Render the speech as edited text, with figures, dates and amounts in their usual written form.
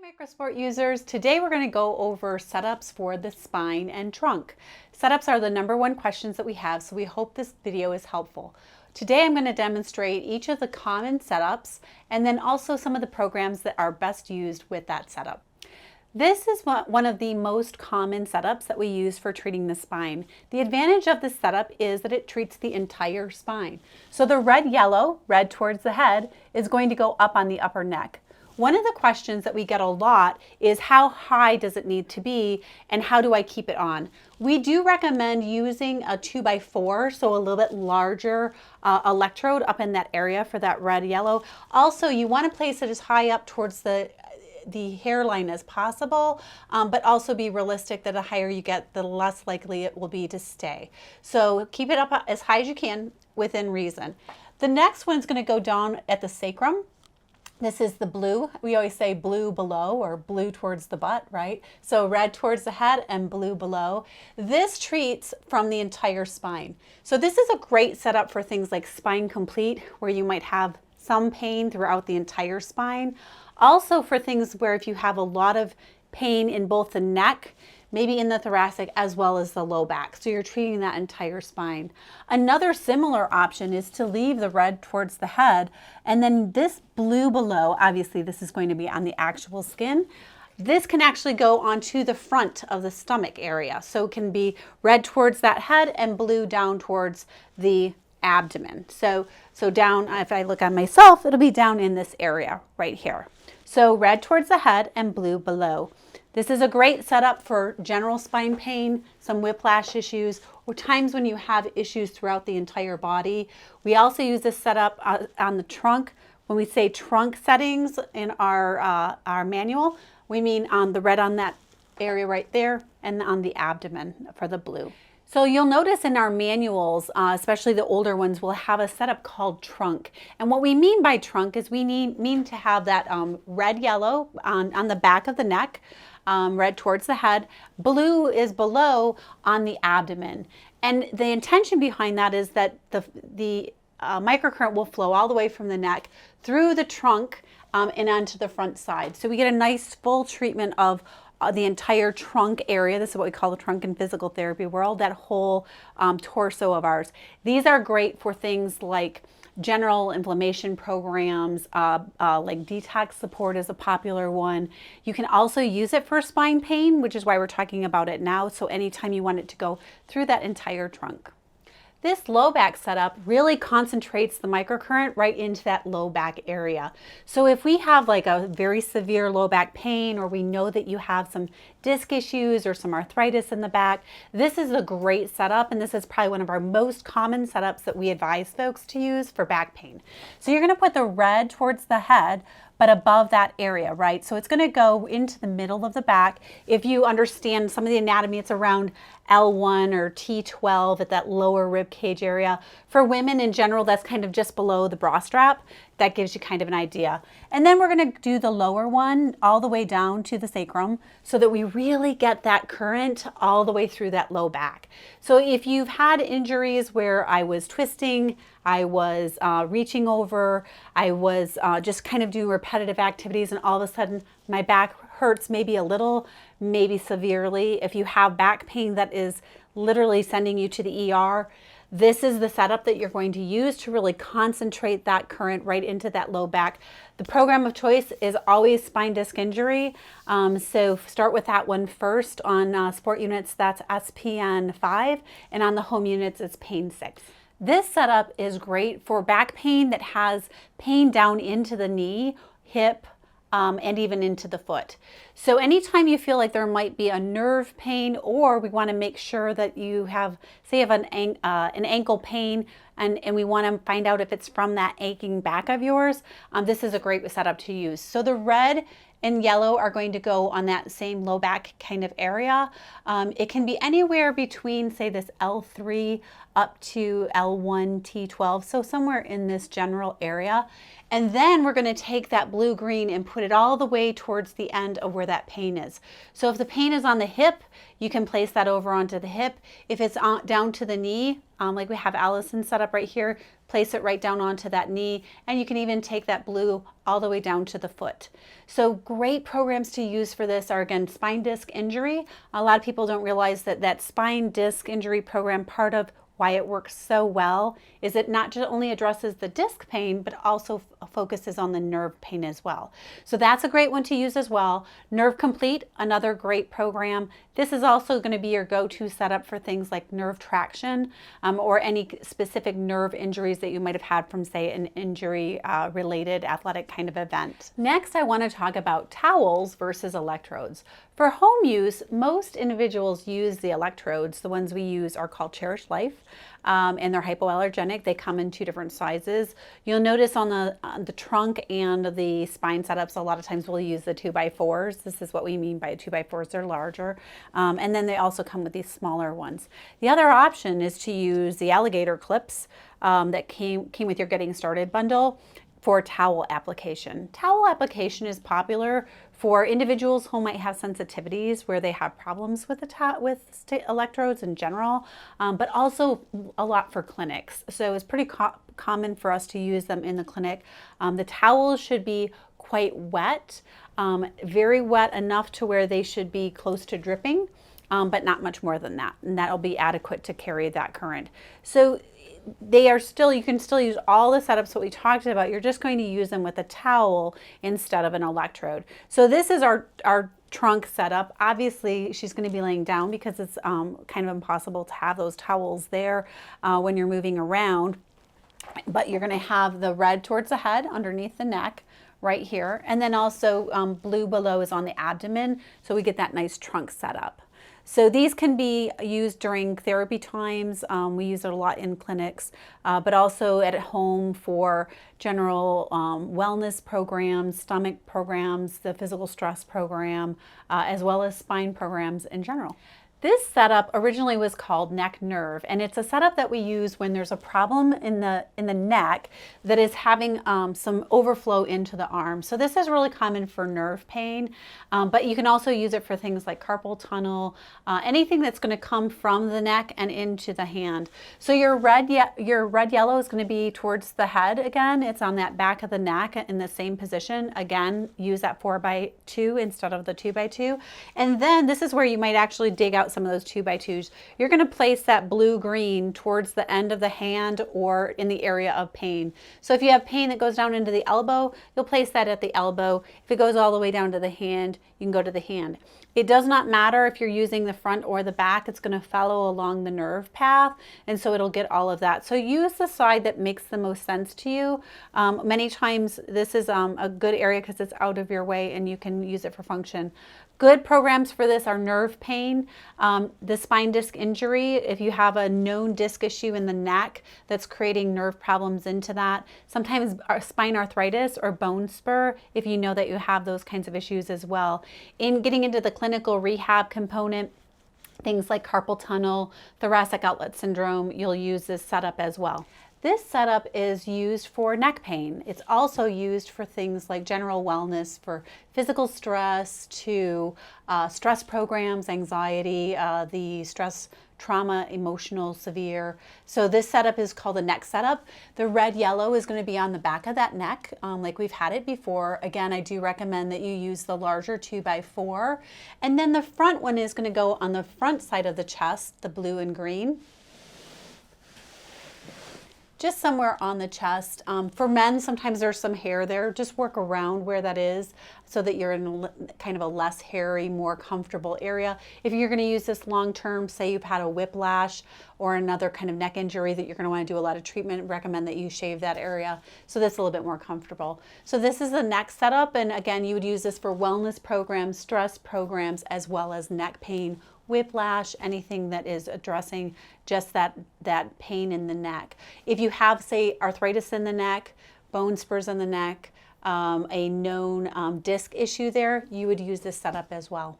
Microsport users, today we're going to go over setups for the spine and trunk. Setups are the #1 questions that we have, so we hope this video is helpful. Today I'm going to demonstrate each of the common setups and then also some of the programs that are best used with that setup. This is one of the most common setups that we use for treating the spine. The advantage of this setup is that it treats the entire spine. So the red-yellow, red towards the head, is going to go up on the upper neck. One of the questions that we get a lot is how high does it need to be and how do I keep it on? We do recommend using a 2x4, so a little bit larger electrode up in that area for that red-yellow. Also, you want to place it as high up towards the hairline as possible, but also be realistic that the higher you get, the less likely it will be to stay. So keep it up as high as you can within reason. The next one's going to go down at the sacrum. This is the blue. We always say blue below or blue towards the butt, right? So red towards the head and blue below. This treats from the entire spine. So this is a great setup for things like spine complete, where you might have some pain throughout the entire spine. Also for things where if you have a lot of pain in both the neck, maybe in the thoracic as well as the low back. So you're treating that entire spine. Another similar option is to leave the red towards the head, and then this blue below, obviously this is going to be on the actual skin. This can actually go onto the front of the stomach area. So it can be red towards that head and blue down towards the abdomen. So down, if I look on myself, it'll be down in this area right here. So red towards the head and blue below. This is a great setup for general spine pain, some whiplash issues, or times when you have issues throughout the entire body. We also use this setup on the trunk. When we say trunk settings in our manual, we mean on the red on that area right there and on the abdomen for the blue. So you'll notice in our manuals, especially the older ones, we'll have a setup called trunk. And what we mean by trunk is we mean to have that red-yellow on the back of the neck, red towards the head, blue is below on the abdomen. And the intention behind that is that the microcurrent will flow all the way from the neck through the trunk and onto the front side. So we get a nice full treatment of the entire trunk area. This is what we call the trunk in physical therapy world, that whole torso of ours. These are great for things like general inflammation programs, like detox support is a popular one. You can also use it for spine pain, which is why we're talking about it now. So anytime you want it to go through that entire trunk. This low back setup really concentrates the microcurrent right into that low back area. So if we have like a very severe low back pain, or we know that you have some disc issues or some arthritis in the back, this is a great setup, and this is probably one of our most common setups that we advise folks to use for back pain. So you're going to put the red towards the head, but above that area, right? So it's going to go into the middle of the back. If you understand some of the anatomy, it's around L1 or T12 at that lower rib cage area. For women in general, that's kind of just below the bra strap. That gives you kind of an idea. And then we're going to do the lower one all the way down to the sacrum so that we really get that current all the way through that low back. So if you've had injuries where I was twisting, I was reaching over, I was just kind of doing repetitive activities, and all of a sudden my back hurts maybe a little, maybe severely. If you have back pain that is literally sending you to the ER, this is the setup that you're going to use to really concentrate that current right into that low back. The program of choice is always spine disc injury. So start with that one first. On sport units, that's SPN 5, and on the home units, it's pain 6. This setup is great for back pain that has pain down into the knee, hip, and even into the foot. So anytime you feel like there might be a nerve pain, or we want to make sure that you have, say, an ankle pain, and we want to find out if it's from that aching back of yours, this is a great setup to use. So the red and yellow are going to go on that same low back kind of area. It can be anywhere between, say, this L3 up to L1, T12, so somewhere in this general area. And then we're going to take that blue-green and put it all the way towards the end of where that pain is. So if the pain is on the hip, you can place that over onto the hip. If it's down to the knee, like we have Allison set up right here, place it right down onto that knee, and you can even take that blue all the way down to the foot. So great programs to use for this are, again, spine disc injury. A lot of people don't realize that that spine disc injury program, part of why it works so well is it not just only addresses the disc pain, but also focuses on the nerve pain as well. So that's a great one to use as well. Nerve Complete, another great program. This is also going to be your go-to setup for things like nerve traction or any specific nerve injuries that you might have had from, say, an injury-related athletic kind of event. Next, I want to talk about towels versus electrodes. For home use, most individuals use the electrodes. The ones we use are called Cherish Life, and they're hypoallergenic. They come in 2 different sizes. You'll notice on the trunk and the spine setups, a lot of times we'll use the 2x4s. This is what we mean by 2x4s. They're larger. And then they also come with these smaller ones. The other option is to use the alligator clips that came with your Getting Started bundle for towel application. Towel application is popular for individuals who might have sensitivities where they have problems with electrodes in general, but also a lot for clinics. So it's pretty common for us to use them in the clinic. The towels should be quite wet, very wet enough to where they should be close to dripping, but not much more than that. And that'll be adequate to carry that current. So you can still use all the setups that we talked about. You're just going to use them with a towel instead of an electrode. So this is our trunk setup. Obviously, she's going to be laying down because it's kind of impossible to have those towels there when you're moving around. But you're going to have the red towards the head, underneath the neck, right here. And then also blue below is on the abdomen. So we get that nice trunk setup. So these can be used during therapy times. We use it a lot in clinics, but also at home for general wellness programs, stomach programs, the physical stress program, as well as spine programs in general. This setup originally was called neck nerve, and it's a setup that we use when there's a problem in the neck that is having some overflow into the arm. So this is really common for nerve pain, but you can also use it for things like carpal tunnel, anything that's going to come from the neck and into the hand. So your red yellow is going to be towards the head again. It's on that back of the neck in the same position. Again, use that 4x2 instead of the 2x2. And then this is where you might actually dig out some of those 2x2s. You're going to place that blue-green towards the end of the hand or in the area of pain. So if you have pain that goes down into the elbow, you'll place that at the elbow. If it goes all the way down to the hand, you can go to the hand. It does not matter if you're using the front or the back. It's going to follow along the nerve path, and so it'll get all of that. So use the side that makes the most sense to you. Many times this is a good area because it's out of your way and you can use it for function. Good programs for this are nerve pain, the spine disc injury, if you have a known disc issue in the neck that's creating nerve problems into that. Sometimes spine arthritis or bone spur, if you know that you have those kinds of issues as well. In getting into the clinical rehab component, things like carpal tunnel, thoracic outlet syndrome, you'll use this setup as well. This setup is used for neck pain. It's also used for things like general wellness, for physical stress, to stress programs, anxiety, the stress trauma, emotional, severe. So this setup is called a neck setup. The red yellow is going to be on the back of that neck, like we've had it before. Again, I do recommend that you use the larger 2x4. And then the front one is going to go on the front side of the chest, the blue and green. Just somewhere on the chest. For men, sometimes there's some hair there. Just work around where that is so that you're in kind of a less hairy, more comfortable area. If you're going to use this long term, say you've had a whiplash or another kind of neck injury that you're going to want to do a lot of treatment, recommend that you shave that area so that's a little bit more comfortable. So this is the neck setup, and again, you would use this for wellness programs, stress programs, as well as neck pain, whiplash, anything that is addressing just that pain in the neck. If you have, say, arthritis in the neck, bone spurs in the neck, a known disc issue there, you would use this setup as well.